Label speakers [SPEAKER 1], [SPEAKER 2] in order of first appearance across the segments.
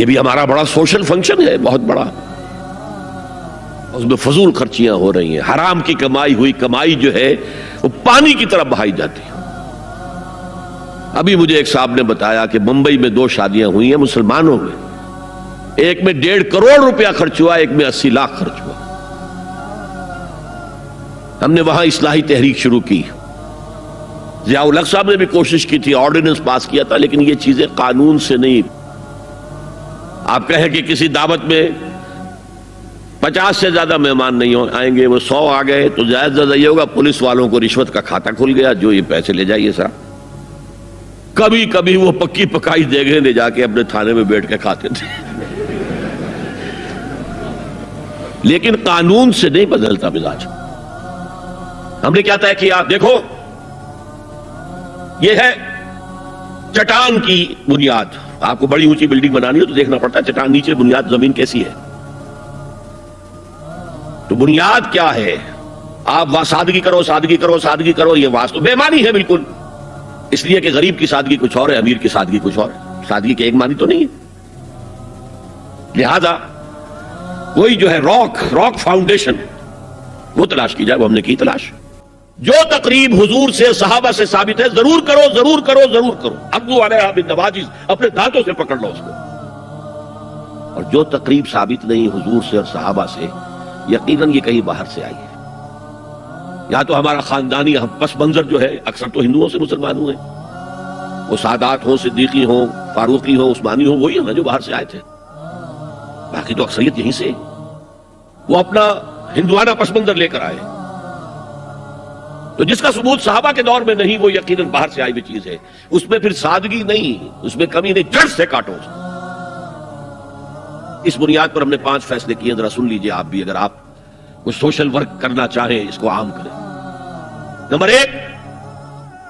[SPEAKER 1] یہ بھی ہمارا بڑا سوشل فنکشن ہے، بہت بڑا. اس میں فضول خرچیاں ہو رہی ہیں، حرام کی کمائی ہوئی کمائی جو ہے وہ پانی کی طرح بہائی جاتی ہے. ابھی مجھے ایک صاحب نے بتایا کہ ممبئی میں 2 شادیاں ہوئی ہیں مسلمانوں میں، ایک میں 1.5 کروڑ روپیہ خرچ ہوا، ایک میں 80 لاکھ خرچ ہوا. ہم نے وہاں اصلاحی تحریک شروع کی. ضیاء الحق صاحب نے بھی کوشش کی تھی، آرڈیننس پاس کیا تھا، لیکن یہ چیزیں قانون سے نہیں. آپ کہیں کہ کسی دعوت میں 50 سے زیادہ مہمان نہیں آئیں گے، وہ 100 آ گئے تو زیادہ زیادہ یہ ہوگا پولیس والوں کو رشوت کا کھاتا کھل گیا، جو یہ پیسے لے جائیے صاحب. کبھی کبھی وہ پکی پکائی دیگیں لے جا کے اپنے تھانے میں بیٹھ کے کھاتے تھے. لیکن قانون سے نہیں بدلتا مزاج. ہم نے کیا طے کیا؟ دیکھو یہ ہے چٹان کی بنیاد. آپ کو بڑی اونچی بلڈنگ بنانی ہے تو دیکھنا پڑتا ہے چٹان نیچے بنیاد زمین کیسی ہے. تو بنیاد کیا ہے؟ آپ سادگی کرو سادگی کرو سادگی کرو، یہ واسطہ بے معنی ہے بالکل. اس لیے کہ غریب کی سادگی کچھ اور ہے، امیر کی سادگی کچھ اور ہے. سادگی کے ایک معنی تو نہیں ہے. لہذا کوئی جو ہے راک فاؤنڈیشن وہ تلاش کی جائے. وہ ہم نے کی تلاش. جو تقریب حضور سے صحابہ سے ثابت ہے ضرور کرو ضرور کرو ضرور کرو. عضو علیہا بالنواجذ، اپنے دانتوں سے پکڑ لو اس کو. اور جو تقریب ثابت نہیں حضور سے اور صحابہ سے، یقیناً یہ کہیں باہر سے آئی ہے. یا تو ہمارا خاندانی پس منظر جو ہے اکثر تو ہندوؤں سے مسلمان ہوئے، وہ سادات ہوں، صدیقی ہوں، فاروقی ہوں، عثمانی ہوں، وہی ہے جو باہر سے آئے تھے. باقی تو اکثریت یہیں سے وہ اپنا ہندوانہ پس منظر لے کر آئے. تو جس کا ثبوت صحابہ کے دور میں نہیں وہ یقیناً باہر سے آئی ہوئی چیز ہے. اس میں پھر سادگی نہیں، اس میں کمی نہیں، جڑ سے کاٹو. اس بنیاد پر ہم نے 5 فیصلے کیے. ذرا سن لیجئے آپ بھی، اگر آپ کچھ سوشل ورک کرنا چاہیں اس کو عام کریں. نمبر 1،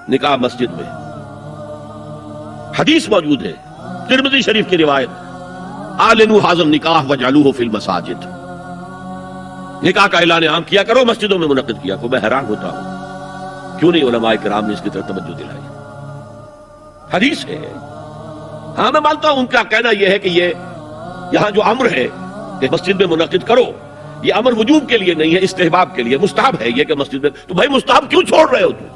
[SPEAKER 1] نکاح مسجد میں. حدیث موجود ہے ترمذی شریف کی روایت، اعلنوا ھذا النکاح وجعلوہ فی المساجد. نکاح کا اعلان عام کیا کرو، مسجدوں میں منعقد کیا کرو. میں حیران ہوتا ہوں کیوں نہیں علماء کرام نے اس کی طرف توجہ دلائی. حدیث ہے. ہاں میں مانتا ہوں ان کا کہنا یہ ہے کہ یہ یہاں جو امر ہے کہ مسجد میں منعقد کرو، یہ امر وجوب کے لیے نہیں ہے، استحباب کے لیے. مستحب ہے یہ کہ مسجد میں. تو بھائی مستحب کیوں چھوڑ رہے ہو تم؟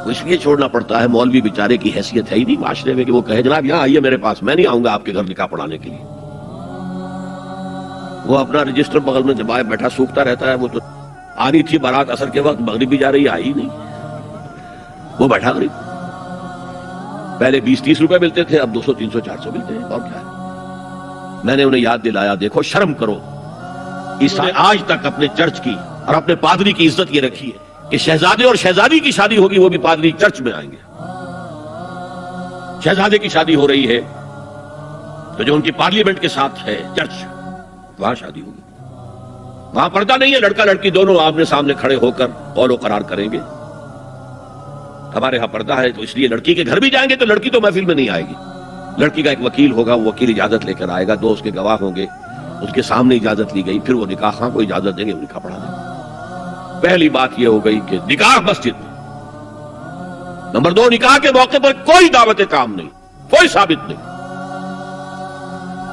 [SPEAKER 1] اس لیے چھوڑنا پڑتا ہے مولوی بیچارے کی حیثیت ہے ہی نہیں معاشرے میں کہ وہ کہے جناب یہاں آئیے میرے پاس، میں نہیں آؤں گا آپ کے گھر نکاح پڑھانے کے لیے. وہ اپنا رجسٹر بغل میں دبائے بیٹھا سوکھتا رہتا ہے. وہ تو آنی تھی بارات عصر کے وقت، مغرب بھی جا رہی ہے، آئی نہیں. وہ بیٹھا غریب. پہلے 20-30 روپے ملتے تھے، اب 200 300 400 ملتے ہیں. اور کیا ہے؟ میں نے انہیں یاد دلایا دیکھو شرم کرو. عیسائی آج تک اپنے چرچ کی اور اپنے پادری کی عزت یہ رکھی ہے کہ شہزادے اور شہزادی کی شادی ہوگی وہ بھی پادری چرچ میں آئیں گے. شہزادے کی شادی ہو رہی ہے تو جو ان کی پارلیمنٹ کے ساتھ ہے چرچ، وہاں شادی ہوگی. وہاں پردہ نہیں ہے، لڑکا لڑکی دونوں آمنے سامنے کھڑے ہو کر قول و قرار کریں گے. ہمارے ہاں پردہ ہے تو اس لیے لڑکی کے گھر بھی جائیں گے تو لڑکی تو محفل میں نہیں آئے گی. لڑکی کا ایک وکیل ہوگا، وہ وکیل اجازت لے کر آئے گا، 2 اس کے گواہ ہوں گے، اس کے سامنے اجازت لی گئی، پھر وہ نکاح خواہ کو اجازت دیں گے، وہ نکاح پڑھا دیں گے. پہلی بات یہ ہو گئی کہ نکاح مسجد میں. نمبر 2، نکاح کے موقع پر کوئی دعوت طعام نہیں، کوئی ثابت نہیں.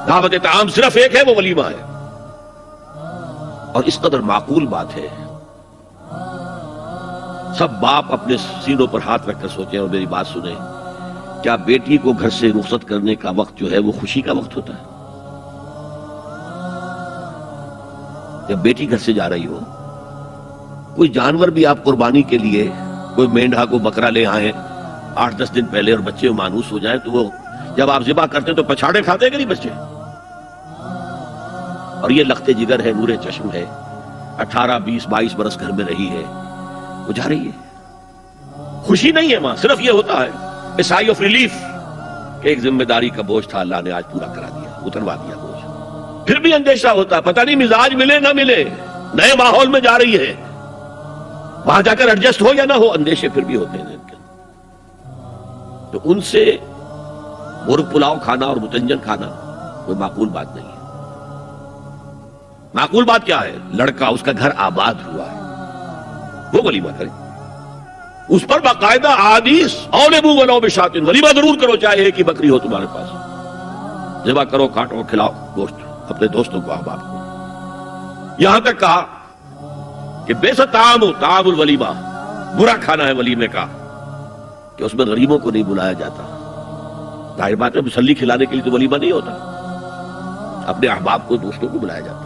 [SPEAKER 1] دعوت طعام صرف ایک ہے، وہ ولیمہ ہے. اور اس قدر معقول بات ہے، سب باپ اپنے سینوں پر ہاتھ رکھ کر سوچیں اور میری بات سنیں. کیا بیٹی کو گھر سے رخصت کرنے کا وقت جو ہے وہ خوشی کا وقت ہوتا ہے؟ جب بیٹی گھر سے جا رہی ہو، کوئی جانور بھی آپ قربانی کے لیے کوئی مینڈھا کو بکرا لے آئیں 8-10 دن پہلے اور بچے مانوس ہو جائیں تو وہ جب آپ ذبح کرتے ہیں تو پچھاڑے کھاتے ہیں کہ نہیں بچے؟ اور یہ لخت جگر ہے، نور چشم ہے، 18 20 22 برس گھر میں رہی ہے، وہ جا رہی ہے. خوشی نہیں ہے ماں، صرف یہ ہوتا ہے سائی آف ریلیف کہ ایک ذمہ داری کا بوجھ تھا، اللہ نے آج پورا کرا دیا، اتروا دیا بوجھ. پھر بھی اندیشہ ہوتا ہے پتہ نہیں مزاج ملے نہ ملے، نئے ماحول میں جا رہی ہے، وہاں جا کر ایڈجسٹ ہو یا نہ ہو. اندیشے پھر بھی ہوتے ہیں. تو ان سے مرغ پلاؤ کھانا اور متنجن کھانا کوئی معقول بات نہیں ہے. معقول بات کیا ہے؟ لڑکا اس کا گھر آباد ہوا ہے، وہ ولیمہ کرے. اس پر باقاعدہ احادیث اولبو ولو بشاۃ، ولیمہ ضرور کرو چاہے ایک ہی بکری ہو تمہارے پاس. ذبح کرو، کاٹو، کھلاؤ گوشت اپنے دوستوں کو، احباب کو. یہاں تک کہا کہ بیسا طعام الولیمہ، برا کھانا ہے ولیمے کا کہ اس میں غریبوں کو نہیں بلایا جاتا. ظاہر بات ہے مسلی کھلانے کے لیے تو ولیمہ نہیں ہوتا، اپنے احباب کو، دوستوں کو بلایا جاتا.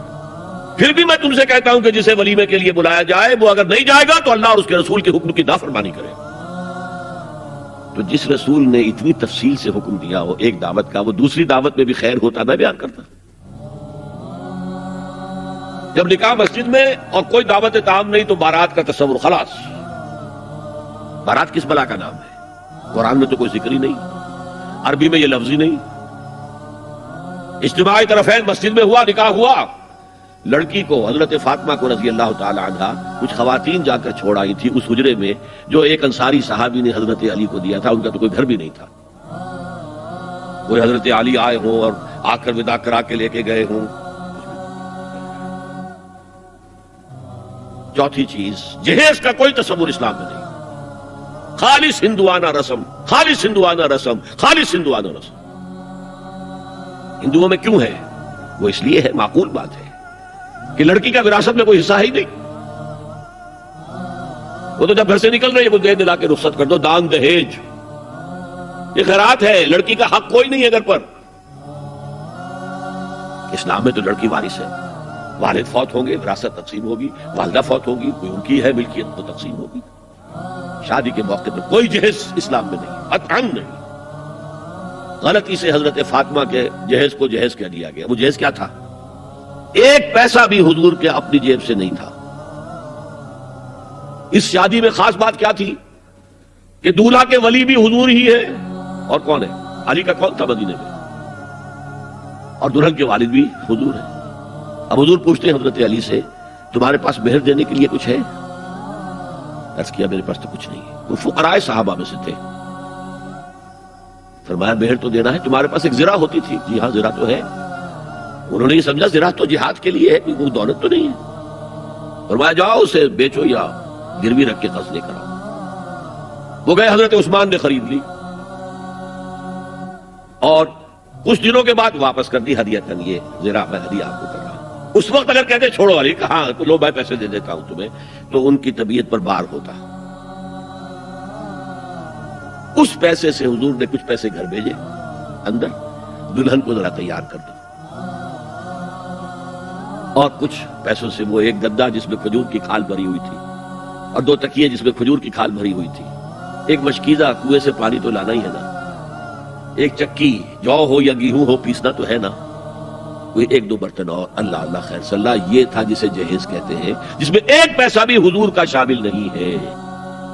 [SPEAKER 1] پھر بھی میں تم سے کہتا ہوں کہ جسے ولیمے کے لیے بلایا جائے وہ اگر نہیں جائے گا تو اللہ اور اس کے رسول کے حکم کی نافرمانی کرے. تو جس رسول نے اتنی تفصیل سے حکم دیا ہو ایک دعوت کا، وہ دوسری دعوت میں بھی خیر ہوتا میں بیان کرتا. جب نکاح مسجد میں اور کوئی دعوت طعام نہیں تو بارات کا تصور خلاص. بارات کس بلا کا نام ہے؟ قرآن میں تو کوئی ذکر ہی نہیں، عربی میں یہ لفظ ہی نہیں. اجتماعی طرفین مسجد میں ہوا، نکاح ہوا. لڑکی کو حضرت فاطمہ کو رضی اللہ تعالی عنہا کچھ خواتین جا کر چھوڑ آئی تھی اس حجرے میں جو ایک انصاری صحابی نے حضرت علی کو دیا تھا. ان کا تو کوئی گھر بھی نہیں تھا. کوئی حضرت علی آئے ہوں اور آ کر ودا کرا کے لے کے گئے ہوں. چوتھی چیز، جہیز کا کوئی تصور اسلام میں نہیں. خالص ہندوانہ رسم، خالص ہندوانہ رسم، خالص ہندوانہ رسم. ہندوؤں میں کیوں ہے؟ وہ اس لیے ہے، معقول بات ہے کہ لڑکی کا وراثت میں کوئی حصہ ہی نہیں. وہ تو جب گھر سے نکل رہی ہے وہ دے دلا کے رخصت کر دو. دان دہیج یہ خیرات ہے، لڑکی کا حق کوئی نہیں ہے گھر پر. اسلام میں تو لڑکی وارث ہے. والد فوت ہوں گے وراثت تقسیم ہوگی، والدہ فوت ہوگی کوئی ان کی ہے ملکیت تو تقسیم ہوگی. شادی کے موقع پر کوئی جہیز اسلام میں نہیں، قطعاً نہیں. غلطی سے حضرت فاطمہ کے جہیز کو جہیز کہہ دیا گیا. وہ جہیز کیا تھا؟ ایک پیسہ بھی حضور کے اپنی جیب سے نہیں تھا. اس شادی میں خاص بات کیا تھی کہ دولہا کے ولی بھی حضور ہی ہے. اور کون ہے؟ علی کا کون تھا مدینے میں؟ اور دلہن کے والد بھی حضور ہے. اب حضور پوچھتے ہیں حضرت علی سے تمہارے پاس مہر دینے کے لیے کچھ ہے؟ عرض کیا میرے پاس تو کچھ نہیں ہے. وہ فقراء صحابہ میں سے تھے. فرمایا مہر تو دینا ہے. تمہارے پاس ایک زرہ ہوتی تھی؟ جی ہاں زرہ تو ہے. انہوں نے یہ سمجھا زرہ تو جہاد کے لیے ہے، کوئی دولت تو نہیں ہے. فرمایا جاؤ اسے بیچو یا گروی رکھ کے قرض لے کر آؤ. وہ گئے، حضرت عثمان نے خرید لی اور کچھ دنوں کے بعد واپس کر دی ہدیۃً. یہ زرہ میں ہدیہ آپ کو کر رہا ہوں. اس وقت اگر کہتے چھوڑو علی، کہاں لو میں پیسے دے دیتا ہوں تمہیں، تو ان کی طبیعت پر بار ہوتا. اس پیسے سے حضور نے کچھ پیسے گھر بھیجے اندر، دلہن کو ذرا تیار کر دو. اور کچھ پیسوں سے وہ ایک گدا جس میں کھجور کی کھال بھری ہوئی تھی اور 2 تکیے جس میں کھجور کی کھال بھری ہوئی تھی. ایک مشکیزہ، کنویں سے پانی تو لانا ہی ہے نا. ایک چکی، جو ہو یا گیہوں ہو پیسنا تو ہے نا. کوئی 1-2 برتن اور اللہ اللہ خیر صلی اللہ. یہ تھا جسے جہیز کہتے ہیں، جس میں ایک پیسہ بھی حضور کا شامل نہیں ہے.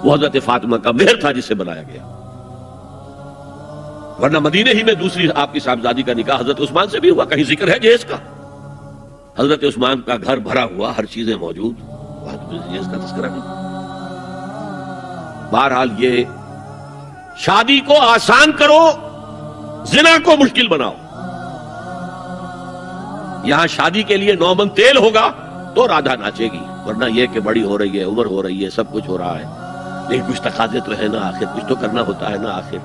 [SPEAKER 1] وہ حضرت فاطمہ کا مہر تھا جسے بنایا گیا. ورنہ مدینے ہی میں دوسری آپ کی صاحبزادی کا نکاح حضرت عثمان سے بھی ہوا. کہیں ذکر ہے جہیز کا؟ حضرت عثمان کا گھر بھرا ہوا، ہر چیزیں موجود، وہاں تو جہیز کا تذکرہ نہیں. بہرحال یہ شادی کو آسان کرو، زنا کو مشکل بناؤ. یہاں شادی کے لیے 9 من تیل ہوگا تو رادھا ناچے گی. ورنہ یہ کہ بڑی ہو رہی ہے، عمر ہو رہی ہے، سب کچھ ہو رہا ہے، لیکن کچھ تقاضے تو ہے نا. آخر کچھ تو کرنا ہوتا ہے نا. آخر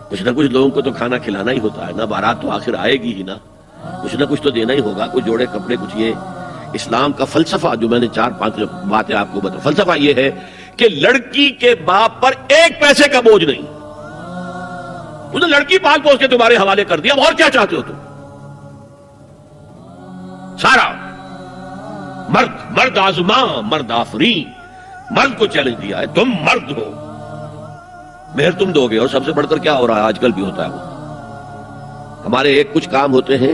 [SPEAKER 1] کچھ نہ کچھ لوگوں کو تو کھانا کھلانا ہی ہوتا ہے نا. بارات تو آخر آئے گی ہی نا. کچھ نہ کچھ تو دینا ہی ہوگا. کچھ جوڑے کپڑے، کچھ. یہ اسلام کا فلسفہ جو میں نے 4-5 باتیں آپ کو بتا. فلسفہ یہ ہے کہ لڑکی کے باپ پر ایک پیسے کا بوجھ نہیں. اس نے لڑکی پال پوس کے تمہارے حوالے کر دیا. اور کیا چاہتے ہو تم؟ سارا مرد آزماں، مرد آفرین، مرد کو چیلنج دیا ہے تم مرد ہو. مہر تم دو گے. اور سب سے بڑھ کر کیا ہو رہا ہے آج کل بھی ہوتا ہے وہ. ہمارے ایک کچھ کام ہوتے ہیں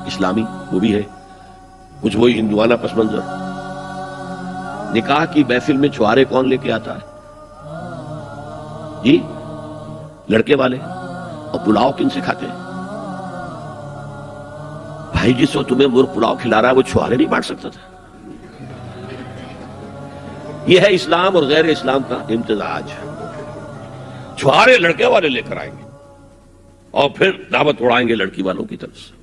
[SPEAKER 1] اسلامی، وہ بھی ہے. کچھ وہی ہندوانہ پس منظر. نکاح کی محفل میں چھوارے کون لے کے آتا ہے؟ جی لڑکے والے. اور پلاؤ کن سے کھاتے ہیں؟ بھائی جس کو تمہیں مرغ پلاؤ کھلا رہا ہے وہ چھوارے نہیں بانٹ سکتا تھا. یہ ہے اسلام اور غیر اسلام کا امتزاج. چھوارے لڑکے والے لے کر آئیں گے اور پھر دعوت اڑائیں گے لڑکی والوں کی طرف سے.